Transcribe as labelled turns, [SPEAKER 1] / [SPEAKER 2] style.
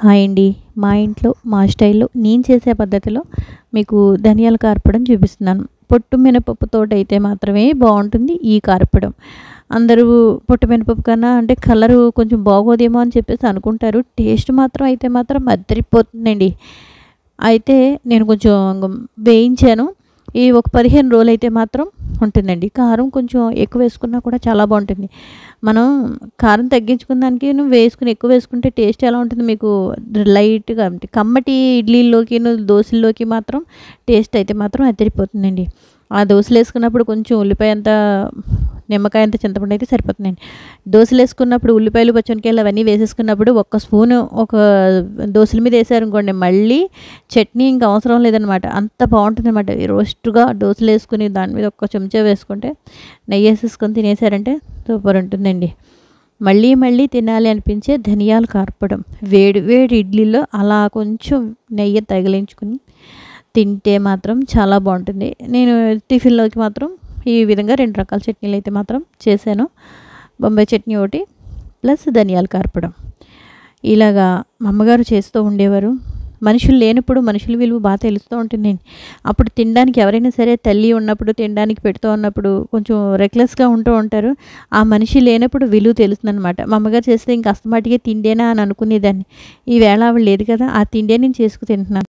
[SPEAKER 1] Hi అండి. మా ఇంట్లో మా స్టైల్‌లో నేను చేసే పద్ధతిలో మీకు ధనియాల కార్పొడం చూపిస్తున్నాను. పొట్టు మినపప్పుతోటైతే మాత్రమే బావుంటుంది ఈ కార్పొడం. అందరూ పొట్టు మినపప్పు కన్నా అంటే కలరు కొంచెం బాగోదేమో అని చెప్పేసి అనుకుంటారు. టేస్ట్ మాత్రం అయితే మాత్రం అద్దరిపోతుందండి. అయితే నేను కొంచెం వేయించాను. ఈ ఒక 15 రోజులైతే మాత్రం ఉంటుందండి. కారం కొంచెం ఎక్కువ వేసుకున్నా కూడా చాలా బావుంటుంది. మనం కారం తగ్గించుకున్న దానికిను వేసుకుని ఎక్కువ వేసుకుంటే టేస్ట్ ఎలా ఉంటుంది మీకు లైట్‌గా అంటే కమ్మటి ఇడ్లీల్లోకిను, దోసల్లోకి మాత్రం టేస్ట్ అయితే మాత్రం అదిరిపోతుందండి. ఆ దోసలేసుకున్నప్పుడు కొంచెం ఉల్లిపాయ అంత, నిమ్మకాయ అంత చింతపండు అయితే సరిపోతుందండి. దోసలేసుకున్నప్పుడు ఉల్లిపాయలు, పచ్చిమిరపకాయలు అవన్నీ వేసేసుకున్నప్పుడు ఒక్క స్పూను ఒక దోసల మీద ఏసారనుకోండి మళ్ళీ చట్నీ ఇంక అవసరం లేదనమాట. అంత బావుంటుందనమాట. రోస్ట్‌గా దోసలేసుకొని దాని మీద ఒక్క చెంచా వేసుకుంటే నెయ్యేసేసుకొని తినేసారంటే సూపర్ ఉంటుందండి. మళ్ళీ మళ్ళీ తినాలి అనిపించే ధనియాల కార్పొడం. వేడి వేడి ఇడ్లీలో అలా కొంచెం నెయ్యి తగిలించుకొని తింటే మాత్రం చాలా బావుంటుంది. నేను టిఫిన్‌లోకి మాత్రం ఈ విధంగా 2 రకాల చట్నీలైతే మాత్రం చేశాను. బొంబాయి చట్నీ ఒకటి ప్లస్ ధనియాల కార్పొడం. ఇలాగా మా అమ్మగారు చేస్తూ ఉండేవారు. మనుషులు లేనప్పుడు మనుషుల విలువ తెలుస్తూ ఉంటుందండి. అప్పుడు తినడానికి ఎవరైనా సరే తల్లి ఉన్నప్పుడు తినడానికి పెడుతూ ఉన్నప్పుడు కొంచెం రెక్లెస్‌గా ఉంటూ ఉంటారు. ఆ మనిషి లేనప్పుడు విలువ తెలుస్తుందనమాట. మా అమ్మగారు చేస్తే ఇంక అస్తమాటికే తిండేనా అని అనుకునేదాన్ని. ఈవేళ ఆవిడ లేదు కదా! ఆ తిండే నేను చేసుకు తింటున్నాను.